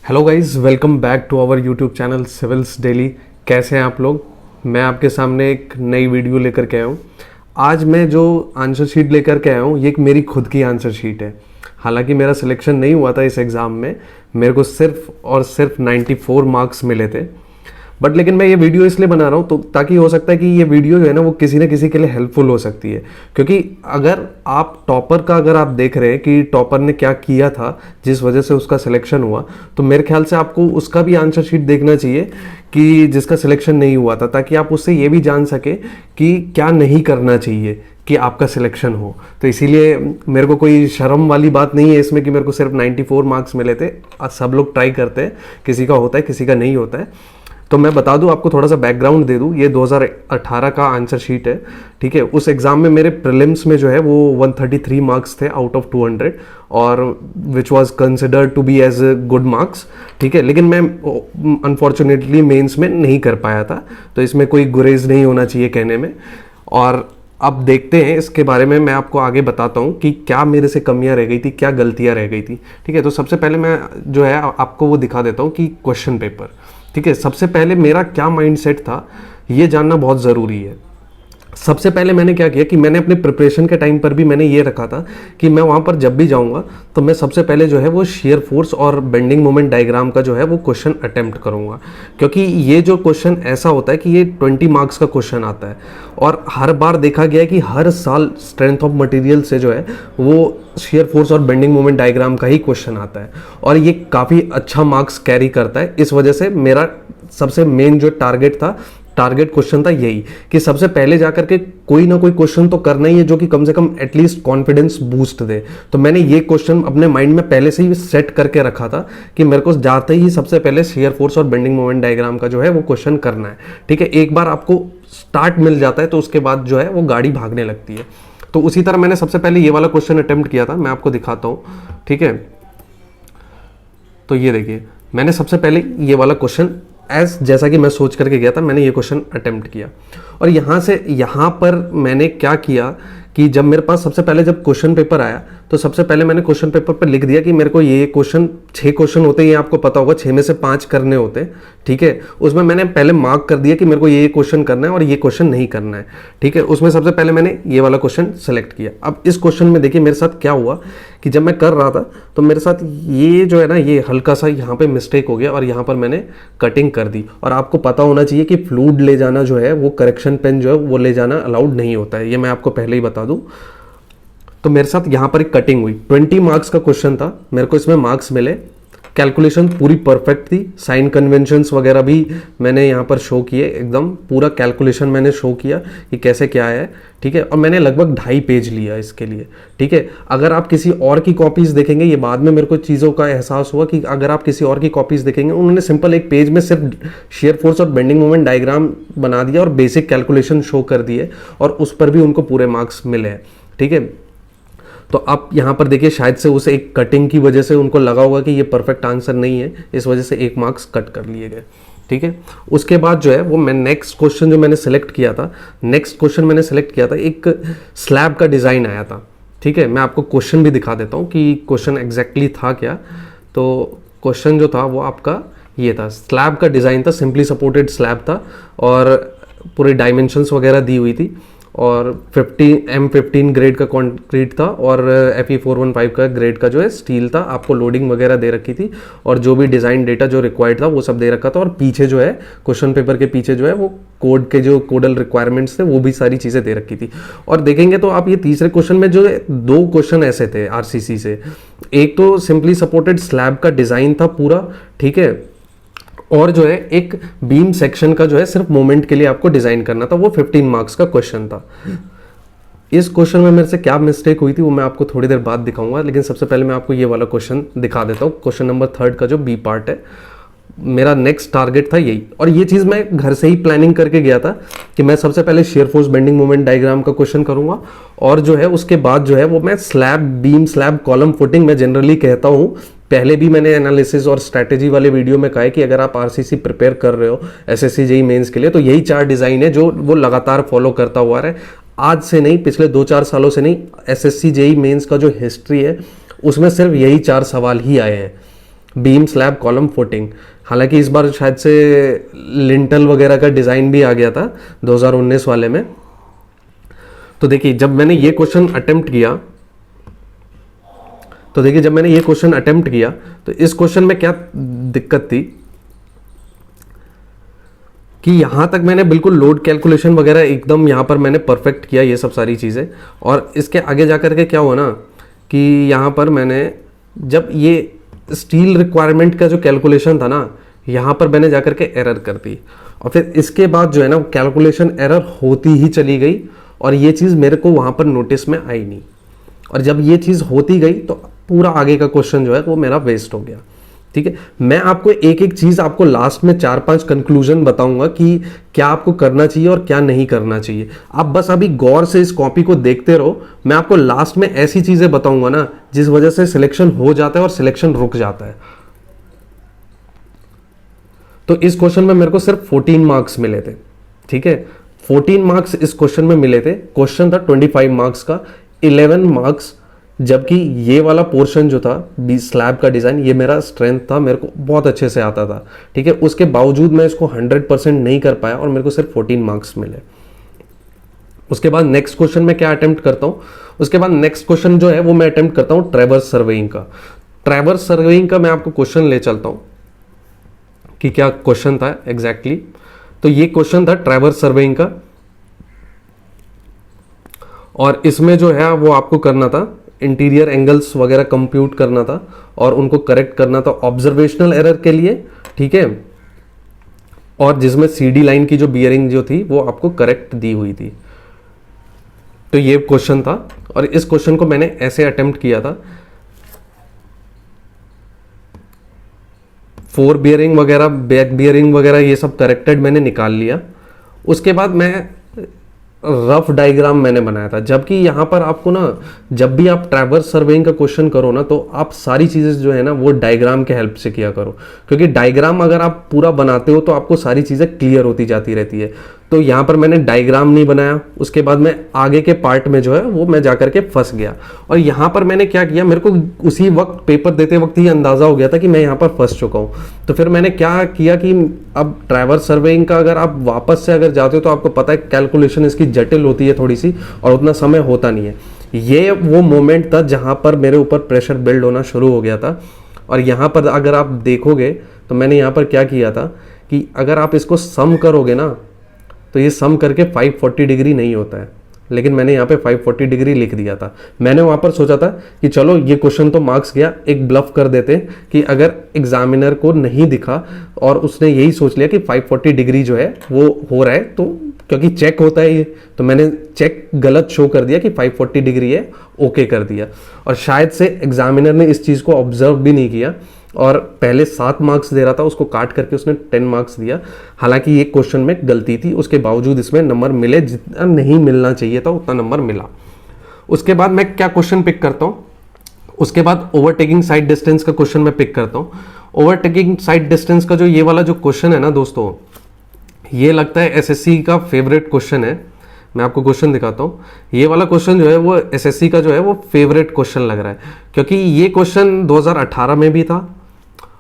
Hello guys, welcome back to our YouTube channel Civils Daily. कैसे हैं आप लोग? मैं आपके सामने एक नई वीडियो लेकर के आया हूँ। आज मैं जो आंसर शीट लेकर के आया हूँ ये एक मेरी खुद की आंसर शीट है। हालांकि मेरा सिलेक्शन नहीं हुआ था इस एग्ज़ाम में, मेरे को सिर्फ और सिर्फ 94 मार्क्स मिले थे। बट लेकिन मैं ये वीडियो इसलिए बना रहा हूँ तो ताकि हो सकता है कि ये वीडियो जो है ना वो किसी न किसी के लिए हेल्पफुल हो सकती है। क्योंकि अगर आप टॉपर का अगर आप देख रहे हैं कि टॉपर ने क्या किया था जिस वजह से उसका सिलेक्शन हुआ, तो मेरे ख्याल से आपको उसका भी आंसर शीट देखना चाहिए कि जिसका सिलेक्शन नहीं हुआ था, ताकि आप उससे ये भी जान सके कि क्या नहीं करना चाहिए कि आपका सिलेक्शन हो। तो इसीलिए मेरे को कोई शर्म वाली बात नहीं है इसमें कि मेरे को सिर्फ 94 मार्क्स मिले थे। सब लोग ट्राई करते हैं, किसी का होता है किसी का नहीं होता है। तो मैं बता दूं, आपको थोड़ा सा बैकग्राउंड दे दूं। ये 2018 का आंसर शीट है, ठीक है। उस एग्ज़ाम में मेरे प्रीलिम्स में जो है वो 133 मार्क्स थे आउट ऑफ 200, और which was considered to be as good marks, ठीक है। लेकिन मैं अनफॉर्चुनेटली मेंस में नहीं कर पाया था, तो इसमें कोई गुरेज नहीं होना चाहिए कहने में। और अब देखते हैं इसके बारे में, मैं आपको आगे बताता हूँ कि क्या मेरे से कमियां रह गई थी, क्या गलतियां रह गई थी, ठीक है। तो सबसे पहले मैं जो है आपको वो दिखा देता हूँ कि क्वेश्चन पेपर, ठीक है। सबसे पहले मेरा क्या माइंडसेट था ये जानना बहुत ज़रूरी है। सबसे पहले मैंने क्या किया कि मैंने अपने प्रिपरेशन के टाइम पर भी मैंने ये रखा था कि मैं वहाँ पर जब भी जाऊँगा तो मैं सबसे पहले जो है वो शेयर फोर्स और बेंडिंग मोमेंट डायग्राम का जो है वो क्वेश्चन अटेम्प्ट करूँगा। क्योंकि ये जो क्वेश्चन ऐसा होता है कि ये 20 मार्क्स का क्वेश्चन आता है, और हर बार देखा गया है कि हर साल स्ट्रेंथ ऑफ मटेरियल से जो है वो शेयर फोर्स और बेंडिंग मोमेंट डायग्राम का ही क्वेश्चन आता है, और ये काफ़ी अच्छा मार्क्स कैरी करता है। इस वजह से मेरा सबसे मेन जो टारगेट क्वेश्चन था यही कि सबसे पहले जाकर के कोई ना कोई क्वेश्चन तो करना ही है जो कि कम से कम एटलीस्ट कॉन्फिडेंस बूस्ट दे। तो मैंने ये क्वेश्चन अपने माइंड में पहले से ही सेट करके रखा था कि मेरे को जाते ही सबसे पहले शेयर फोर्स और बेंडिंग मोमेंट डायग्राम का जो है वो क्वेश्चन करना है, ठीक है। एक बार आपको स्टार्ट मिल जाता है तो उसके बाद जो है वो गाड़ी भागने लगती है। तो उसी तरह मैंने सबसे पहले ये वाला क्वेश्चन अटेम्प्ट किया था, मैं आपको दिखाता हूँ, ठीक है। तो ये देखिए, मैंने सबसे पहले ये वाला क्वेश्चन जैसा कि मैं सोच करके गया था, मैंने ये क्वेश्चन अटेम्प्ट किया। और यहाँ पर मैंने क्या किया कि जब मेरे पास सबसे पहले जब क्वेश्चन पेपर आया तो सबसे पहले मैंने क्वेश्चन पेपर पर लिख दिया कि मेरे को ये क्वेश्चन 6 क्वेश्चन होते हैं, ये आपको पता होगा, 6 में से 5 करने होते हैं, ठीक है। उसमें मैंने पहले मार्क कर दिया कि मेरे को ये क्वेश्चन करना है और ये क्वेश्चन नहीं करना है, ठीक है। उसमें सबसे पहले मैंने ये वाला क्वेश्चन सेलेक्ट किया। अब इस क्वेश्चन में देखिए मेरे साथ क्या हुआ कि जब मैं कर रहा था तो मेरे साथ ये जो है ना ये हल्का सा यहाँ पे मिस्टेक हो गया, और यहाँ पर मैंने कटिंग कर दी। और आपको पता होना चाहिए कि फ्लूइड ले जाना जो है वो करेक्शन पेन जो है वो ले जाना अलाउड नहीं होता है, ये मैं आपको पहले ही बता दूं। तो मेरे साथ यहाँ पर एक कटिंग हुई, 20 मार्क्स का क्वेश्चन था, मेरे को इसमें मार्क्स मिले। कैलकुलेशन पूरी परफेक्ट थी, साइन कन्वेंशंस वगैरह भी मैंने यहाँ पर शो किए, एकदम पूरा कैलकुलेशन मैंने शो किया कि कैसे क्या है, ठीक है। और मैंने लगभग 2.5 पेज लिया इसके लिए, ठीक है। अगर आप किसी और की कॉपीज़ देखेंगे, ये बाद में मेरे को चीज़ों का एहसास हुआ कि अगर आप किसी और की कॉपीज़ देखेंगे, उन्होंने सिंपल एक पेज में सिर्फ शेयर फोर्स और बेंडिंग मोमेंट डायग्राम बना दिया और बेसिक कैलकुलेशन शो कर दिए, और उस पर भी उनको पूरे मार्क्स मिले हैं, ठीक है। तो आप यहाँ पर देखिए, शायद से उसे एक कटिंग की वजह से उनको लगा होगा कि ये परफेक्ट आंसर नहीं है, इस वजह से 1 मार्क्स कट कर लिए गए, ठीक है। उसके बाद जो है वो मैं नेक्स्ट क्वेश्चन जो मैंने सेलेक्ट किया था, एक स्लैब का डिज़ाइन आया था, ठीक है। मैं आपको क्वेश्चन भी दिखा देता हूँ कि क्वेश्चन एग्जैक्टली था क्या। तो क्वेश्चन जो था वो आपका ये था, स्लैब का डिज़ाइन था, सिंपली सपोर्टेड स्लैब था, और पूरे डायमेंशंस वगैरह दी हुई थी, और M15 ग्रेड का कंक्रीट था, और Fe415 का ग्रेड का जो है स्टील था। आपको लोडिंग वगैरह दे रखी थी, और जो भी डिज़ाइन डेटा जो रिक्वायर्ड था वो सब दे रखा था। और पीछे जो है क्वेश्चन पेपर के पीछे जो है वो कोड के जो कोडल रिक्वायरमेंट्स थे वो भी सारी चीज़ें दे रखी थी। और देखेंगे तो आप ये तीसरे क्वेश्चन में जो है 2 क्वेश्चन ऐसे थे RCC से, एक तो सिंपली सपोर्टेड स्लैब का डिज़ाइन था पूरा, ठीक है, और जो है एक बीम सेक्शन का जो है सिर्फ मोमेंट के लिए आपको डिजाइन करना था, वो 15 मार्क्स का क्वेश्चन था। इस क्वेश्चन में मेरे से क्या मिस्टेक हुई थी वो मैं आपको थोड़ी देर बाद दिखाऊंगा, लेकिन सबसे पहले मैं आपको ये वाला क्वेश्चन दिखा देता हूँ। क्वेश्चन नंबर 3 का जो बी पार्ट है, मेरा नेक्स्ट टारगेट था यही, और ये चीज़ मैं घर से ही प्लानिंग करके गया था कि मैं सबसे पहले shear force bending moment diagram का क्वेश्चन करूंगा, और जो है उसके बाद जो है वो मैं बीम स्लैब कॉलम फुटिंग, मैं जनरली कहता हूँ, पहले भी मैंने एनालिसिस और स्ट्रैटेजी वाले वीडियो में कहा है कि अगर आप आरसीसी प्रिपेयर कर रहे हो एसएससी जेईई मेंस के लिए, तो यही 4 डिज़ाइन है जो वो लगातार फॉलो करता हुआ है। आज से नहीं, पिछले 2-4 सालों से नहीं, एसएससी जेईई मेंस का जो हिस्ट्री है उसमें सिर्फ यही 4 सवाल ही आए हैं। Beam slab column footing. हालांकि इस बार शायद से लिंटल वगैरह का डिज़ाइन भी आ गया था 2019 वाले में। तो देखिए जब मैंने ये क्वेश्चन अटेम्प्ट किया तो इस क्वेश्चन में क्या दिक्कत थी कि यहाँ तक मैंने बिल्कुल लोड कैलकुलेशन वगैरह एकदम यहाँ पर मैंने परफेक्ट किया ये सब सारी चीज़ें, और इसके आगे जा कर के क्या हुआ ना कि यहाँ पर मैंने जब ये स्टील रिक्वायरमेंट का जो कैलकुलेशन था ना, यहाँ पर मैंने जा कर के एरर कर दी, और फिर इसके बाद जो है ना कैलकुलेशन एरर होती ही चली गई, और ये चीज़ मेरे को वहाँ पर नोटिस में आई नहीं। और जब ये चीज़ होती गई तो पूरा आगे का क्वेश्चन जो है वो मेरा वेस्ट हो गया। ठीक है, मैं आपको एक एक चीज़ आपको लास्ट में 4-5 कंक्लूजन बताऊंगा कि क्या आपको करना चाहिए और क्या नहीं करना चाहिए। आप बस अभी गौर से इस कॉपी को देखते रहो, मैं आपको लास्ट में ऐसी चीज़ें बताऊंगा ना जिस वजह से सिलेक्शन हो जाता है और सिलेक्शन रुक जाता है। तो इस क्वेश्चन में मेरे को सिर्फ 14 मार्क्स मिले थे। ठीक है, 14 मार्क्स इस क्वेश्चन में मिले थे। क्वेश्चन था 25 मार्क्स का, 11 मार्क्स, जबकि ये वाला पोर्शन जो था स्लैब का डिज़ाइन ये मेरा स्ट्रेंथ था, मेरे को बहुत अच्छे से आता था। ठीक है, उसके बावजूद मैं इसको 100% नहीं कर पाया और मेरे को सिर्फ 14 मार्क्स मिले। उसके बाद नेक्स्ट क्वेश्चन में क्या अटेम्प्ट करता हूँ, उसके बाद नेक्स्ट क्वेश्चन जो है वो मैं अटेम्प्ट करता हूँ ट्रैवर्स सर्वेइंग का। ट्रैवर्स सर्वेइंग का मैं आपको क्वेश्चन ले चलता हूँ कि क्या क्वेश्चन था एग्जैक्टली। तो ये क्वेश्चन था ट्रैवर्स सर्वेइंग का, और इसमें जो है वो आपको करना था इंटीरियर एंगल्स वगैरह कंप्यूट करना था और उनको करेक्ट करना था ऑब्जर्वेशनल एरर के लिए। ठीक है, और जिसमें सीडी लाइन की जो बियरिंग जो थी वो आपको करेक्ट दी हुई थी। तो ये क्वेश्चन था, और इस क्वेश्चन को मैंने ऐसे अटेम्प्ट किया था, 4 बियरिंग वगैरह, बैक बियरिंग वगैरह ये सब करेक्टेड मैंने निकाल लिया। उसके बाद मैं रफ डायग्राम मैंने बनाया था, जबकि यहाँ पर आपको ना जब भी आप ट्रैवर्स सर्वेइंग का क्वेश्चन करो ना तो आप सारी चीज़ें जो है ना वो डायग्राम के हेल्प से किया करो, क्योंकि डायग्राम अगर आप पूरा बनाते हो तो आपको सारी चीज़ें क्लियर होती जाती रहती है। तो यहाँ पर मैंने डायग्राम नहीं बनाया, उसके बाद मैं आगे के पार्ट में जो है वो मैं जाकर के फंस गया। और यहाँ पर मैंने क्या किया, मेरे को उसी वक्त पेपर देते वक्त ही अंदाज़ा हो गया था कि मैं यहाँ पर फंस चुका हूँ। तो फिर मैंने क्या किया कि अब ट्रैवर्स सर्वेइंग का अगर आप वापस से अगर जाते हो तो आपको पता है कैलकुलेशन इसकी जटिल होती है थोड़ी सी, और उतना समय होता नहीं है। ये वो मोमेंट था जहाँ पर मेरे ऊपर प्रेशर बिल्ड होना शुरू हो गया था। और यहाँ पर अगर आप देखोगे तो मैंने यहाँ पर क्या किया था कि अगर आप इसको सम करोगे ना तो ये सम करके 540 डिग्री नहीं होता है, लेकिन मैंने यहाँ पे 540 डिग्री लिख दिया था। मैंने वहाँ पर सोचा था कि चलो ये क्वेश्चन तो मार्क्स गया, एक ब्लफ कर देते कि अगर एग्जामिनर को नहीं दिखा और उसने यही सोच लिया कि 540 डिग्री जो है वो हो रहा है, तो क्योंकि चेक होता है ये, तो मैंने चेक गलत शो कर दिया कि 540 डिग्री है, ओके कर दिया। और शायद से एग्जामिनर ने इस चीज़ को ऑब्जर्व भी नहीं किया और पहले 7 मार्क्स दे रहा था, उसको काट करके उसने 10 मार्क्स दिया। हालांकि ये क्वेश्चन में गलती थी, उसके बावजूद इसमें नंबर मिले, जितना नहीं मिलना चाहिए था उतना नंबर मिला। उसके बाद मैं क्या क्वेश्चन पिक करता हूँ, उसके बाद ओवरटेकिंग साइड डिस्टेंस का क्वेश्चन मैं पिक करता हूँ। ओवरटेकिंग साइड डिस्टेंस का जो ये वाला जो क्वेश्चन है ना दोस्तों, ये लगता है एसएससी का फेवरेट क्वेश्चन है। मैं आपको क्वेश्चन दिखाता हूँ। ये वाला क्वेश्चन जो है वो एसएससी का जो है वो फेवरेट क्वेश्चन लग रहा है, क्योंकि ये क्वेश्चन 2018 में भी था,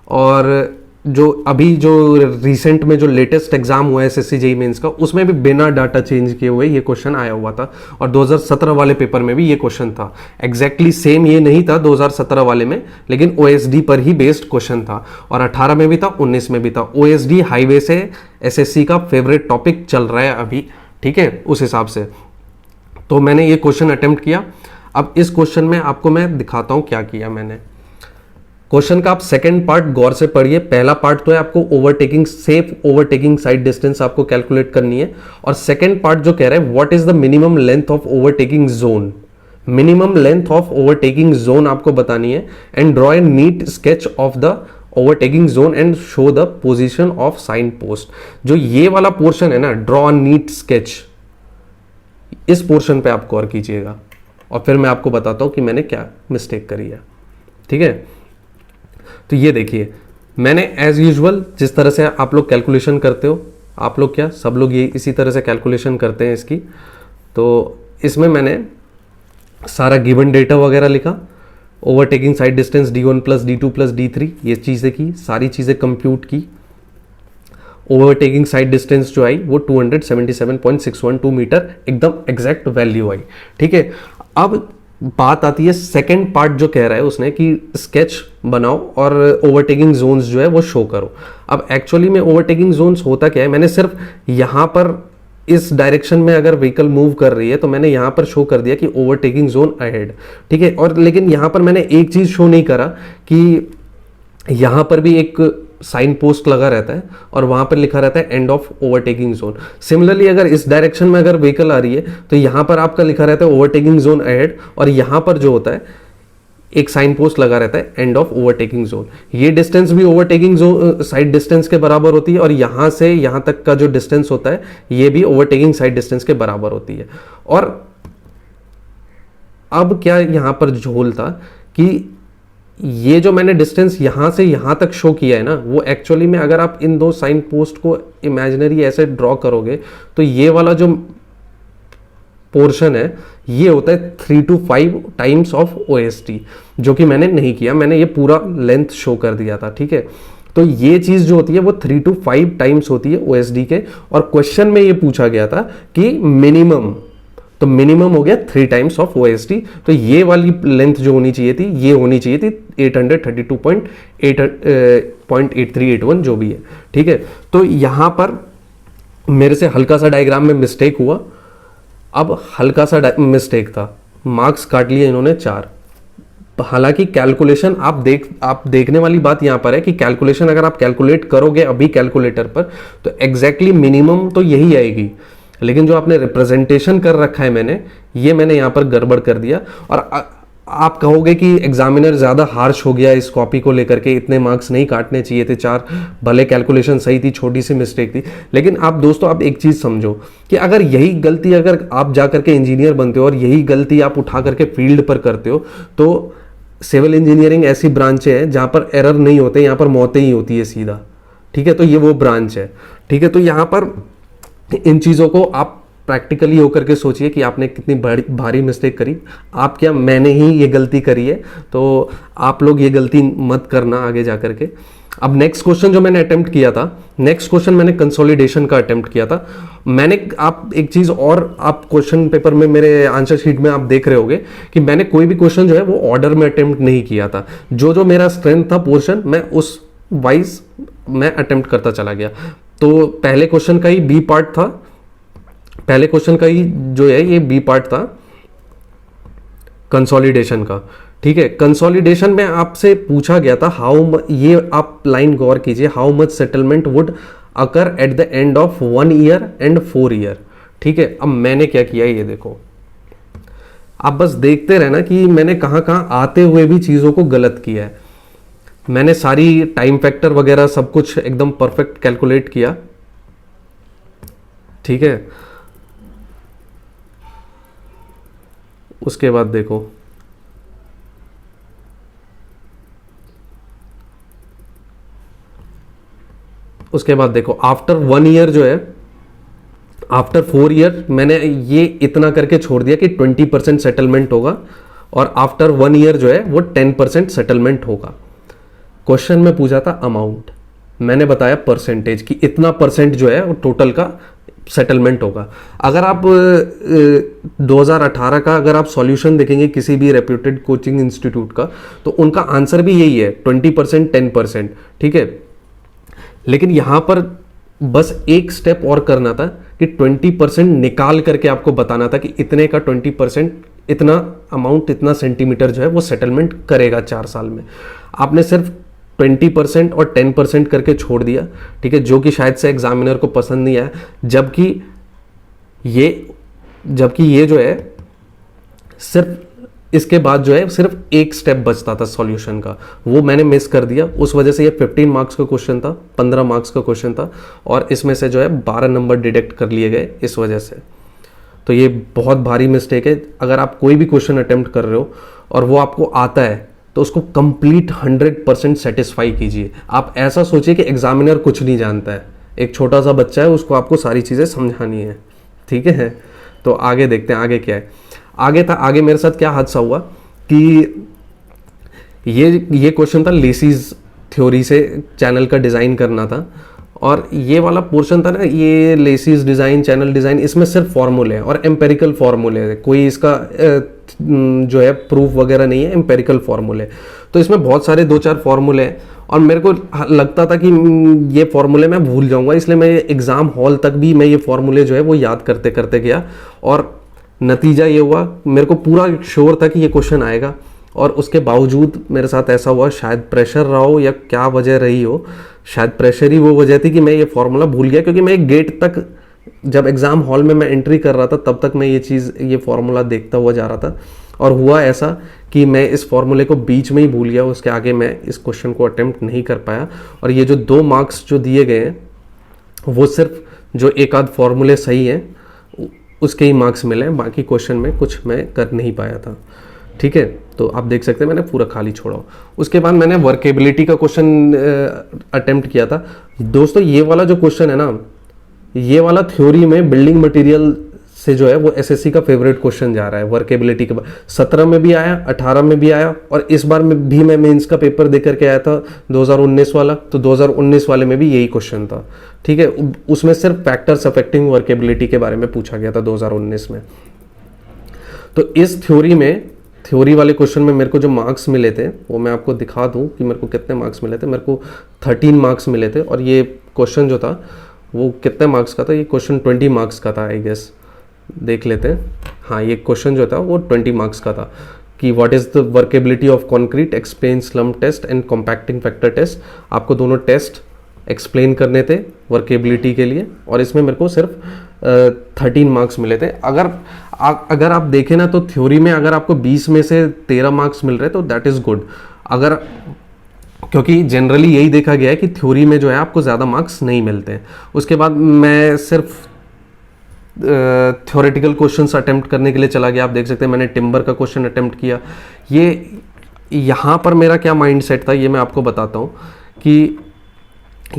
और जो अभी जो रिसेंट में जो लेटेस्ट एग्जाम हुआ है एसएससी जेईई मेंस का, उसमें भी बिना डाटा चेंज किए हुए ये क्वेश्चन आया हुआ था। और 2017 वाले पेपर में भी ये क्वेश्चन था। एग्जैक्टली सेम ये नहीं था 2017 वाले में, लेकिन ओएसडी पर ही बेस्ड क्वेश्चन था, और 18 में भी था, 19 में भी था। ओएसडी हाईवे से एसएससी का फेवरेट टॉपिक चल रहा है अभी, ठीक है, उस हिसाब से। तो मैंने ये क्वेश्चन अटेम्प्ट किया। अब इस क्वेश्चन में आपको मैं दिखाता हूँ क्या किया मैंने। क्वेश्चन का आप सेकंड पार्ट गौर से पढ़िए। पहला पार्ट तो है आपको overtaking, safe overtaking side distance आपको कैलकुलेट करनी है, और सेकंड पार्ट जो कह रहा है what is the minimum length of overtaking zone. Minimum length of overtaking zone आपको बतानी है, and draw a NEET sketch of the overtaking zone and show the position of sine post. जो ये वाला पोर्शन है ना, ड्रॉ नीट स्केच, इस portion पे आप गौर कीजिएगा, और फिर मैं आपको बताता हूं कि मैंने क्या मिस्टेक करी है। ठीक है, तो ये देखिए, मैंने एज यूजुअल जिस तरह से आप लोग कैलकुलेशन करते हो, आप लोग क्या सब लोग ये इसी तरह से कैलकुलेशन करते हैं इसकी। तो इसमें मैंने सारा गिवन डेटा वगैरह लिखा, overtaking side distance D1 plus D2 plus D3, ये चीज़ें की, सारी चीज़ें कंप्यूट की। ओवरटेकिंग साइड डिस्टेंस जो आई वो 277.612 मीटर एकदम एग्जैक्ट वैल्यू आई। ठीक है, अब बात आती है सेकंड पार्ट जो कह रहा है उसने कि स्केच बनाओ और ओवरटेकिंग जोन्स जो है वो शो करो। अब एक्चुअली में ओवरटेकिंग जोन्स होता क्या है, मैंने सिर्फ यहाँ पर इस डायरेक्शन में अगर व्हीकल मूव कर रही है तो मैंने यहाँ पर शो कर दिया कि ओवरटेकिंग जोन अहेड। ठीक है, और लेकिन यहाँ पर मैंने एक चीज़ शो नहीं करा कि यहाँ पर भी एक साइन पोस्ट लगा रहता है और वहां पर लिखा रहता है end of overtaking zone. Similarly अगर इस डायरेक्शन में अगर व्हीकल आ रही है तो यहां पर आपका लिखा रहता है ओवरटेकिंग जोन अहेड, और यहां पर जो होता है एक साइन पोस्ट लगा रहता है एंड ऑफ ओवरटेकिंग जोन। ये डिस्टेंस भी ओवरटेकिंग जोन साइड डिस्टेंस के बराबर होती है और यहां से यहां तक का जो डिस्टेंस होता है ये भी ओवरटेकिंग साइड डिस्टेंस के बराबर होती है। और अब क्या यहां पर झोल था कि ये जो मैंने डिस्टेंस यहां से यहां तक शो किया है ना, वो एक्चुअली में अगर आप इन दो साइन पोस्ट को इमेजिनरी ऐसे ड्रॉ करोगे तो ये वाला जो पोर्शन है ये होता है 3 to 5 टाइम्स ऑफ OSD, जो कि मैंने नहीं किया, मैंने ये पूरा लेंथ शो कर दिया था। ठीक है, तो ये चीज जो होती है वो 3 to 5 टाइम्स होती है OSD के, और क्वेश्चन में ये पूछा गया था कि मिनिमम, तो मिनिमम हो गया 3 टाइम्स ऑफ OSD। तो ये वाली लेंथ जो होनी चाहिए थी ये होनी चाहिए थी 832.8381 जो भी है। ठीक है, तो यहां पर मेरे से हल्का सा डायग्राम में मिस्टेक हुआ। अब हल्का सा मिस्टेक था, मार्क्स काट लिए इन्होंने 4। हालांकि कैलकुलेशन आप देखने वाली बात यहां पर है कि कैलकुलेशन अगर आप कैलकुलेट करोगे अभी कैलकुलेटर पर तो एग्जैक्टली मिनिमम तो यही आएगी, लेकिन जो आपने रिप्रेजेंटेशन कर रखा है मैंने यहाँ पर गड़बड़ कर दिया। और आप कहोगे कि एग्जामिनर ज़्यादा हार्श हो गया इस कॉपी को लेकर के, इतने मार्क्स नहीं काटने चाहिए थे 4, भले कैलकुलेशन सही थी, छोटी सी मिस्टेक थी। लेकिन आप दोस्तों आप एक चीज़ समझो कि अगर यही गलती अगर आप जा करके इंजीनियर बनते हो और यही गलती आप उठा करके फील्ड पर करते हो तो सिविल इंजीनियरिंग ऐसी ब्रांच है जहाँ पर एरर नहीं होते, यहाँ पर मौतें ही होती है सीधा। ठीक है, तो ये वो ब्रांच है। ठीक है, तो यहाँ पर इन चीज़ों को आप प्रैक्टिकली होकर के सोचिए कि आपने कितनी भारी मिस्टेक करी। आप क्या, मैंने ही ये गलती करी है, तो आप लोग ये गलती मत करना आगे जा करके। अब नेक्स्ट क्वेश्चन जो मैंने अटेम्प्ट किया था, नेक्स्ट क्वेश्चन मैंने कंसोलिडेशन का अटेम्प्ट किया था। आप एक चीज़ और आप क्वेश्चन पेपर में मेरे आंसर शीट में आप देख रहे होगे कि मैंने कोई भी क्वेश्चन जो है वो ऑर्डर में अटेम्प्ट नहीं किया था। जो मेरा स्ट्रेंथ था पोर्शन, मैं उस वाइज मैं अटेम्प्ट करता चला गया। तो पहले क्वेश्चन का ही बी पार्ट था, पहले क्वेश्चन का ही जो है ये बी पार्ट था कंसोलिडेशन का। ठीक है, कंसोलिडेशन में आपसे पूछा गया था ये आप लाइन गौर कीजिए, how much settlement would occur at the end of 1 year and 4 year. ठीक है, अब मैंने क्या किया ये देखो, आप बस देखते रहना कि मैंने कहां कहां आते हुए भी चीजों को गलत किया है। मैंने सारी टाइम फैक्टर वगैरह सब कुछ एकदम परफेक्ट कैलकुलेट किया। ठीक है, उसके बाद देखो, आफ्टर 1 ईयर जो है, आफ्टर 4 ईयर मैंने ये इतना करके छोड़ दिया कि 20% सेटलमेंट होगा, और आफ्टर 1 ईयर जो है वो 10% सेटलमेंट होगा। क्वेश्चन में पूछा था अमाउंट, मैंने बताया परसेंटेज कि इतना परसेंट जो है वो टोटल का सेटलमेंट होगा। अगर आप 2018 का अगर आप सॉल्यूशन देखेंगे किसी भी रेप्यूटेड कोचिंग इंस्टीट्यूट का, तो उनका आंसर भी यही है 20% 10%। ठीक है, लेकिन यहां पर बस एक स्टेप और करना था कि 20% निकाल करके आपको बताना था कि इतने का 20%, इतना अमाउंट, इतना सेंटीमीटर जो है वो सेटलमेंट करेगा 4 साल में। आपने सिर्फ 20% और 10% करके छोड़ दिया। ठीक है, जो कि शायद से एग्जामिनर को पसंद नहीं आया, जबकि ये जो है सिर्फ इसके बाद जो है सिर्फ एक स्टेप बचता था सॉल्यूशन का, वो मैंने मिस कर दिया। उस वजह से ये 15 मार्क्स का क्वेश्चन था, 15 मार्क्स का क्वेश्चन था, और इसमें से जो है 12 नंबर डिडक्ट कर लिए गए इस वजह से। तो ये बहुत भारी मिस्टेक है। अगर आप कोई भी क्वेश्चन अटेम्प्ट कर रहे हो और वो आपको आता है तो उसको कंप्लीट 100% सेटिस्फाई कीजिए। आप ऐसा सोचिए कि एग्जामिनर कुछ नहीं जानता है, एक छोटा सा बच्चा है, उसको आपको सारी चीज़ें समझानी है। ठीक है, तो आगे देखते हैं आगे क्या है। आगे मेरे साथ क्या हादसा हुआ कि ये क्वेश्चन था लेसीज थ्योरी से चैनल का डिज़ाइन करना था, और ये वाला पोर्शन था ना, ये लेसीज डिज़ाइन, चैनल डिज़ाइन, इसमें सिर्फ फॉर्मूले हैं और एम्पेरिकल फॉर्मूले हैं, कोई इसका जो है प्रूफ वगैरह नहीं है, एम्पेरिकल फॉर्मूले। तो इसमें बहुत सारे 2-4 फॉर्मूले हैं, और मेरे को लगता था कि ये फॉर्मूले मैं भूल जाऊंगा, इसलिए मैं एग्ज़ाम हॉल तक भी मैं ये फॉर्मूले जो है वो याद करते करते गया, और नतीजा ये हुआ, मेरे को पूरा श्योर था कि ये क्वेश्चन आएगा, और उसके बावजूद मेरे साथ ऐसा हुआ, शायद प्रेशर रहा हो या क्या वजह रही हो, शायद प्रेशर ही वो वजह थी कि मैं ये फॉर्मूला भूल गया, क्योंकि मैं एक गेट तक, जब एग्ज़ाम हॉल में मैं एंट्री कर रहा था तब तक मैं ये फॉर्मूला देखता हुआ जा रहा था, और हुआ ऐसा कि मैं इस फॉर्मूले को बीच में ही भूल गया, उसके आगे मैं इस क्वेश्चन को अटेम्प्ट नहीं कर पाया, और ये जो 2 मार्क्स जो दिए गए हैं वो सिर्फ जो एक आध फॉर्मूले सही हैं उसके ही मार्क्स मिले हैं, बाकी क्वेश्चन में कुछ मैं कर नहीं पाया था। ठीक है, तो आप देख सकते हैं मैंने पूरा खाली छोड़ा। उसके बाद मैंने वर्केबिलिटी का क्वेश्चन अटेम्प्ट किया था। दोस्तों ये वाला जो क्वेश्चन है ना, ये वाला थ्योरी में बिल्डिंग मटेरियल से जो है वो एसएससी का फेवरेट क्वेश्चन जा रहा है वर्केबिलिटी के बाद। 17 में भी आया, 18 में भी आया, और इस बार में भी मैं मेंस का पेपर दे करके आया था 2019 वाला, तो 2019 वाले में भी यही क्वेश्चन था। ठीक है, उसमें सिर्फ फैक्टर्स अफेक्टिंग वर्केबिलिटी के बारे में पूछा गया था 2019 में। तो इस थ्योरी वाले क्वेश्चन में मेरे को जो मार्क्स मिले थे वो मैं आपको दिखा दूं कि मेरे को कितने मार्क्स मिले थे। मेरे को 13 मार्क्स मिले थे, और ये क्वेश्चन जो था वो कितने मार्क्स का था, ये क्वेश्चन 20 मार्क्स का था आई गेस। देख लेते हैं। हाँ, ये क्वेश्चन जो था वो 20 मार्क्स का था कि what is the workability of concrete, explain slump test and compacting factor test. आपको दोनों टेस्ट एक्सप्लेन करने थे वर्केबिलिटी के लिए, और इसमें मेरे को सिर्फ 13 मार्क्स मिले थे। अगर आप देखें ना तो थ्योरी में अगर आपको 20 में से 13 मार्क्स मिल रहे तो दैट इज़ गुड। क्योंकि जनरली यही देखा गया है कि थ्योरी में जो है आपको ज़्यादा मार्क्स नहीं मिलते हैं। उसके बाद मैं सिर्फ थ्योरेटिकल क्वेश्चंस अटेम्प्ट करने के लिए चला गया। आप देख सकते हैं मैंने टिम्बर का क्वेश्चन अटेम्प्ट किया। यहाँ पर मेरा क्या माइंडसेट था ये मैं आपको बताता हूँ कि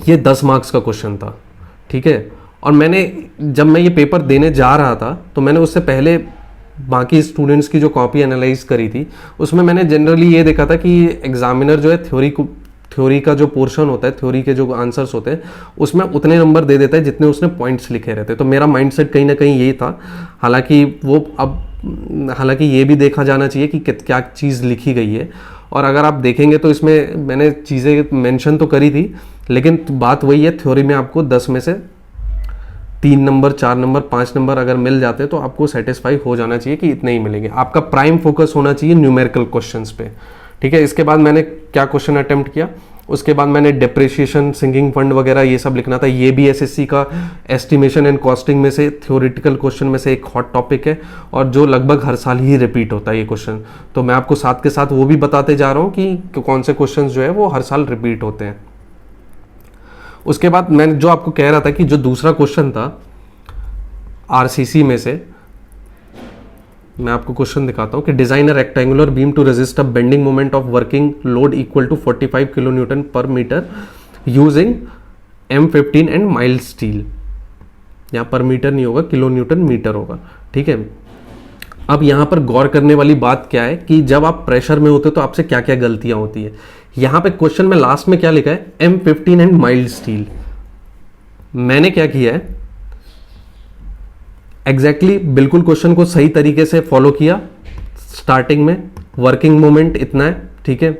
ये 10 मार्क्स का क्वेश्चन था। ठीक है, और जब मैं ये पेपर देने जा रहा था तो मैंने उससे पहले बाकी स्टूडेंट्स की जो कॉपी एनालाइज करी थी, उसमें मैंने जनरली ये देखा था कि एग्जामिनर जो है थ्योरी का जो पोर्शन होता है, थ्योरी के जो आंसर्स होते हैं उसमें उतने नंबर दे देता है जितने उसने पॉइंट्स लिखे रहते हैं। तो मेरा माइंडसेट कहीं ना कहीं यही था। हालांकि ये भी देखा जाना चाहिए कि क्या चीज़ लिखी गई है, और अगर आप देखेंगे तो इसमें मैंने चीज़ें मेंशन तो करी थी, लेकिन बात वही है, थ्योरी में आपको 10 में से 3 नंबर, 4 नंबर, 5 नंबर अगर मिल जाते हैं तो आपको सेटिस्फाई हो जाना चाहिए कि इतने ही मिलेंगे। आपका प्राइम फोकस होना चाहिए न्यूमेरिकल क्वेश्चंस पे। ठीक है, इसके बाद मैंने क्या क्वेश्चन अटेम्प्ट किया, उसके बाद मैंने डेप्रिसिएशन, सिंकिंग फंड वगैरह ये सब लिखना था। ये भी एसएससी का एस्टिमेशन एंड कॉस्टिंग में से थ्योरेटिकल क्वेश्चन में से एक हॉट टॉपिक है, और जो लगभग हर साल ही रिपीट होता है ये क्वेश्चन। तो मैं आपको साथ के साथ वो भी बताते जा रहा हूँ कि कौन से क्वेश्चन जो है वो हर साल रिपीट होते हैं। उसके बाद मैंने जो आपको कह रहा था कि जो दूसरा क्वेश्चन था आरसीसी में से, मैं आपको क्वेश्चन दिखाता हूं कि design a rectangular beam to resist a bending moment of working load equal to 45 kilo newton per metre using M15 and mild steel. यहाँ पर मीटर नहीं होगा, किलो न्यूटन मीटर होगा। ठीक है, अब यहाँ पर गौर करने वाली बात क्या है कि जब आप प्रेशर में होते हो तो आपसे क्या क्या गलतियां होती है। यहाँ पे क्वेश्चन में लास्ट में क्या लिखा है, M15 एंड माइल्ड स्टील। मैंने क्या किया है, एग्जैक्टली बिल्कुल क्वेश्चन को सही तरीके से फॉलो किया। स्टार्टिंग में वर्किंग मोमेंट इतना है, ठीक है,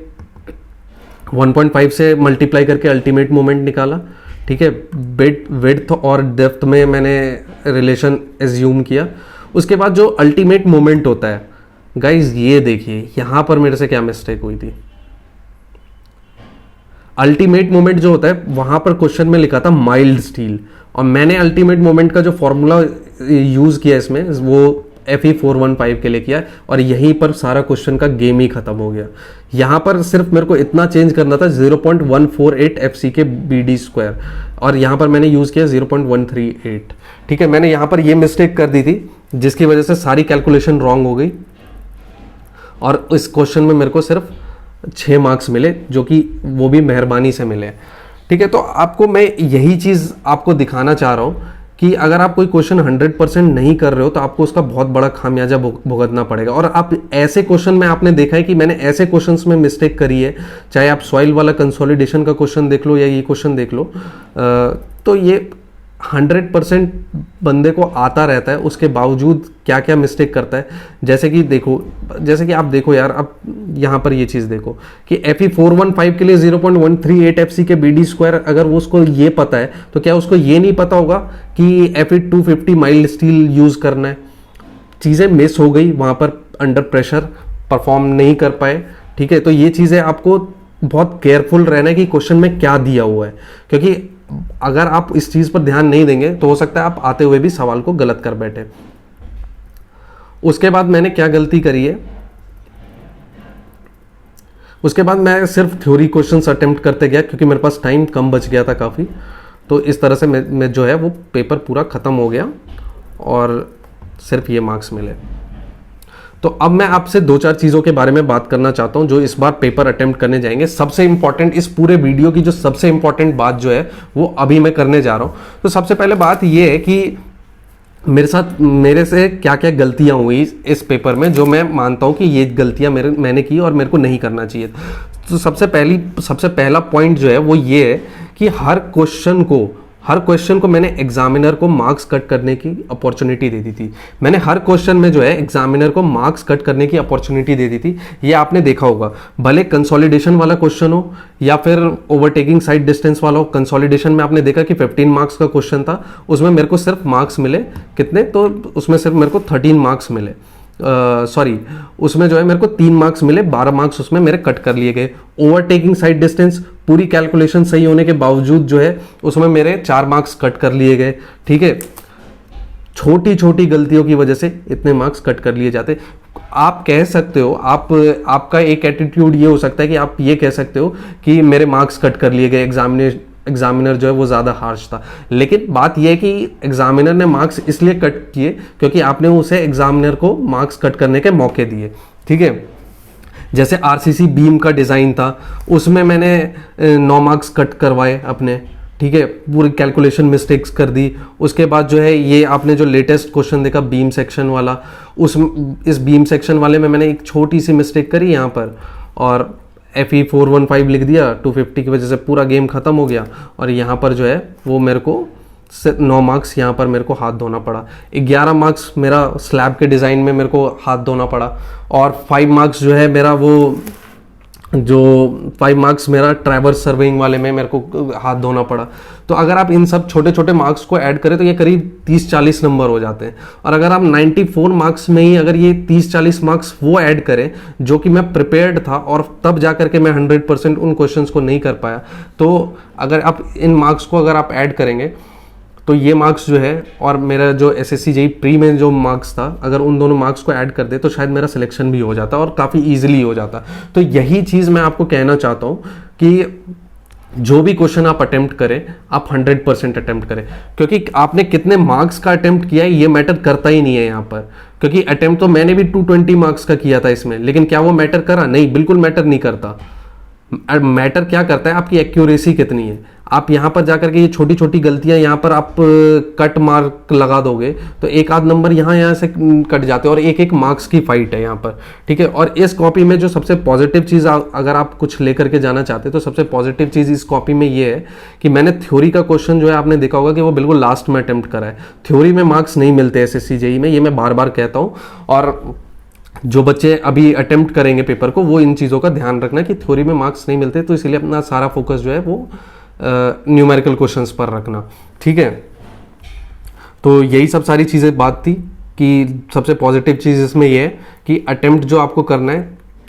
1.5 से मल्टीप्लाई करके अल्टीमेट मोमेंट निकाला। ठीक है, विड्थ और डेप्थ में मैंने रिलेशन एज्यूम किया। उसके बाद जो अल्टीमेट मोमेंट होता है, गाइज ये देखिए यहां पर मेरे से क्या मिस्टेक हुई थी। अल्टीमेट मोमेंट जो होता है वहां पर क्वेश्चन में लिखा था माइल्ड स्टील, और मैंने अल्टीमेट मोमेंट का जो फॉर्मूला यूज किया इसमें वो FE415 के लिए किया, और यहीं पर सारा क्वेश्चन का गेम ही खत्म हो गया। यहां पर सिर्फ मेरे को इतना चेंज करना था 0.148 FC के BD स्क्वायर, और यहां पर मैंने यूज किया 0.138। ठीक है, मैंने यहां पर ये मिस्टेक कर दी थी जिसकी वजह से सारी कैलकुलेशन रॉन्ग हो गई, और इस क्वेश्चन में मेरे को सिर्फ 6 मार्क्स मिले, जो कि वो भी मेहरबानी से मिले। ठीक है, तो आपको मैं यही चीज़ आपको दिखाना चाह रहा हूँ कि अगर आप कोई क्वेश्चन 100% नहीं कर रहे हो तो आपको उसका बहुत बड़ा खामियाजा भुगतना पड़ेगा। और आप ऐसे क्वेश्चन में आपने देखा है कि मैंने ऐसे क्वेश्चंस में मिस्टेक करी है, चाहे आप सॉइल वाला कंसोलिडेशन का क्वेश्चन देख लो या ये क्वेश्चन देख लो, तो ये 100% बंदे को आता रहता है, उसके बावजूद क्या क्या मिस्टेक करता है। जैसे कि देखो, जैसे कि आप देखो यार, अब यहाँ पर ये चीज़ देखो कि FE 415 के लिए 0.138 FC के BD² अगर वो उसको ये पता है तो क्या उसको ये नहीं पता होगा कि FE 250 माइल्ड स्टील यूज़ करना है। चीज़ें मिस हो गई वहाँ पर, अंडर प्रेशर परफॉर्म नहीं कर पाए, ठीक है। तो ये चीज़ें आपको बहुत केयरफुल रहना है कि क्वेश्चन में क्या दिया हुआ है, क्योंकि अगर आप इस चीज पर ध्यान नहीं देंगे तो हो सकता है आप आते हुए भी सवाल को गलत कर बैठे। उसके बाद मैंने क्या गलती करी है, उसके बाद मैं सिर्फ थ्योरी क्वेश्चंस अटेम्प्ट करते गया क्योंकि मेरे पास टाइम कम बच गया था काफ़ी। तो इस तरह से मैं जो है वो पेपर पूरा ख़त्म हो गया और सिर्फ ये मार्क्स मिले। तो अब मैं आपसे 2-4 चीज़ों के बारे में बात करना चाहता हूं जो इस बार पेपर अटेम्प्ट करने जाएंगे। सबसे इंपॉर्टेंट, इस पूरे वीडियो की जो सबसे इंपॉर्टेंट बात जो है वो अभी मैं करने जा रहा हूं। तो सबसे पहले बात ये है कि मेरे से क्या क्या गलतियां हुई इस पेपर में, जो मैं मानता हूं कि ये गलतियां मैंने की और मेरे को नहीं करना चाहिए। तो सबसे पहला पॉइंट जो है वो ये है कि हर क्वेश्चन को मैंने एग्जामिनर को मार्क्स कट करने की अपॉर्चुनिटी दे दी थी। मैंने हर क्वेश्चन में जो है एग्जामिनर को मार्क्स कट करने की अपॉर्चुनिटी दे दी थी। ये आपने देखा होगा, भले कंसोलिडेशन वाला क्वेश्चन हो या फिर ओवरटेकिंग साइड डिस्टेंस वाला हो। कंसोलिडेशन में आपने देखा कि 15 मार्क्स का क्वेश्चन था, उसमें मेरे को सिर्फ मार्क्स मिले कितने, तो उसमें सिर्फ मेरे को 13 मार्क्स मिले। उसमें जो है मेरे को 3 मार्क्स मिले, 12 मार्क्स उसमें मेरे कट कर लिए गए। ओवरटेकिंग साइड डिस्टेंस पूरी कैलकुलेशन सही होने के बावजूद जो है उसमें मेरे 4 मार्क्स कट कर लिए गए, ठीक है। छोटी छोटी गलतियों की वजह से इतने मार्क्स कट कर लिए जाते। आप कह सकते हो, आपका एक एटीट्यूड ये हो सकता है कि आप ये कह सकते हो कि मेरे मार्क्स कट कर लिए गए, एग्जामिनर जो है वो ज़्यादा हार्श था। लेकिन बात यह है कि एग्जामिनर ने मार्क्स इसलिए कट किए क्योंकि आपने उसे एग्जामिनर को मार्क्स कट करने के मौके दिए, ठीक है। जैसे RCC बीम का डिज़ाइन था, उसमें मैंने 9 मार्क्स कट करवाए अपने, ठीक है। पूरी कैलकुलेशन मिस्टेक्स कर दी। उसके बाद जो है ये आपने जो लेटेस्ट क्वेश्चन देखा बीम सेक्शन वाला, इस बीम सेक्शन वाले में मैंने एक छोटी सी मिस्टेक करी यहाँ पर और FE 415 लिख दिया। 250 की वजह से पूरा गेम खत्म हो गया और यहाँ पर जो है वो मेरे को 9 मार्क्स यहाँ पर मेरे को हाथ धोना पड़ा। 11 मार्क्स मेरा स्लैब के डिज़ाइन में मेरे को हाथ धोना पड़ा और 5 मार्क्स जो है मेरा जो 5 मार्क्स मेरा ट्रैवर्स सर्वेइंग वाले में मेरे को हाथ धोना पड़ा। तो अगर आप इन सब छोटे छोटे मार्क्स को ऐड करें तो ये करीब 30-40 नंबर हो जाते हैं। और अगर आप 94 मार्क्स में ही अगर ये 30-40 मार्क्स वो ऐड करें जो कि मैं प्रिपेयर्ड था और तब जा करके मैं 100% उन क्वेश्चंस को नहीं कर पाया, तो अगर आप इन मार्क्स को अगर आप ऐड करेंगे तो ये मार्क्स जो है और मेरा जो SSC JEE प्री में जो मार्क्स था, अगर उन दोनों मार्क्स को ऐड कर दे तो शायद मेरा सिलेक्शन भी हो जाता और काफ़ी ईजिली हो जाता। तो यही चीज़ मैं आपको कहना चाहता हूँ कि जो भी क्वेश्चन आप अटेम्प्ट करें आप 100% अटेम्प्ट करें, क्योंकि आपने कितने मार्क्स का अटेम्प्ट किया है ये मैटर करता ही नहीं है यहाँ पर। क्योंकि अटेम्प्ट तो मैंने भी 220 मार्क्स का किया था इसमें, लेकिन क्या वो मैटर करा? नहीं, बिल्कुल मैटर नहीं करता। मैटर क्या करता है? आपकी एक्यूरेसी कितनी है। आप यहाँ पर जाकर के ये छोटी छोटी गलतियाँ यहाँ पर आप कट मार्क लगा दोगे तो एक आध नंबर यहाँ से कट जाते हैं और एक मार्क्स की फाइट है यहाँ पर, ठीक है। और इस कॉपी में जो सबसे पॉजिटिव चीज़ अगर आप कुछ लेकर के जाना चाहते हैं तो सबसे पॉजिटिव चीज़ इस कॉपी में ये है कि मैंने थ्योरी का क्वेश्चन जो है आपने देखा होगा कि वो बिल्कुल लास्ट में अटेम्प्ट करा है। थ्योरी में मार्क्स नहीं मिलते SSC JEE में, ये मैं बार बार कहता हूँ। और जो बच्चे अभी अटेम्प्ट करेंगे पेपर को वो इन चीज़ों का ध्यान रखना कि थ्योरी में मार्क्स नहीं मिलते, तो इसलिए अपना सारा फोकस जो है वो न्यूमेरिकल क्वेश्चंस पर रखना, ठीक है। तो यही सब सारी चीज़ें बात थी कि सबसे पॉजिटिव चीज़ इसमें ये है कि अटेम्प्ट जो आपको करना है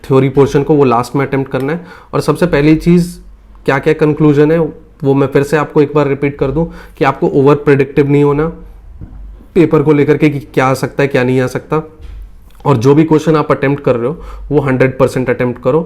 थ्योरी पोर्शन को वो लास्ट में अटेम्प्ट करना है। और सबसे पहली चीज़ क्या क्या कंक्लूजन है वो मैं फिर से आपको एक बार रिपीट कर दूं कि आपको ओवर प्रेडिक्टिव नहीं होना पेपर को लेकर के कि क्या आ सकता है क्या नहीं आ सकता। और जो भी क्वेश्चन आप अटेम्प्ट कर रहे हो वो 100% अटेम्प्ट करो।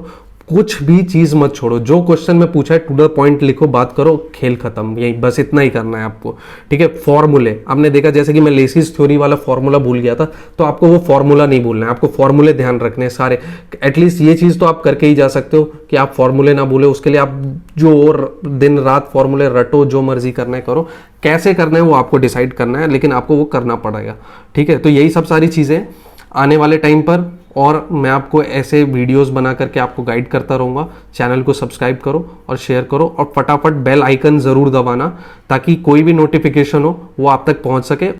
कुछ भी चीज़ मत छोड़ो, जो क्वेश्चन में पूछा है टू द पॉइंट लिखो, बात करो, खेल खत्म, यही बस इतना ही करना है आपको। ठीक है, फॉर्मूले आपने देखा, जैसे कि मैं लेसिस थ्योरी वाला फॉर्मूला भूल गया था, तो आपको वो फॉर्मूला नहीं भूलना है, आपको फॉर्मूले ध्यान रखने हैं सारे। एटलीस्ट ये चीज़ तो आप करके ही जा सकते हो कि आप फॉर्मूले ना भूले। उसके लिए आप जो दिन रात फॉर्मूले रटो, जो मर्जी करना है करो, कैसे करना है वो आपको डिसाइड करना है, लेकिन आपको वो करना पड़ेगा। ठीक है, तो यही सब सारी चीज़ें आने वाले टाइम पर, और मैं आपको ऐसे वीडियोस बना करके आपको गाइड करता रहूँगा। चैनल को सब्सक्राइब करो और शेयर करो, और फटाफट बेल आइकन ज़रूर दबाना, ताकि कोई भी नोटिफिकेशन हो वो आप तक पहुँच सके।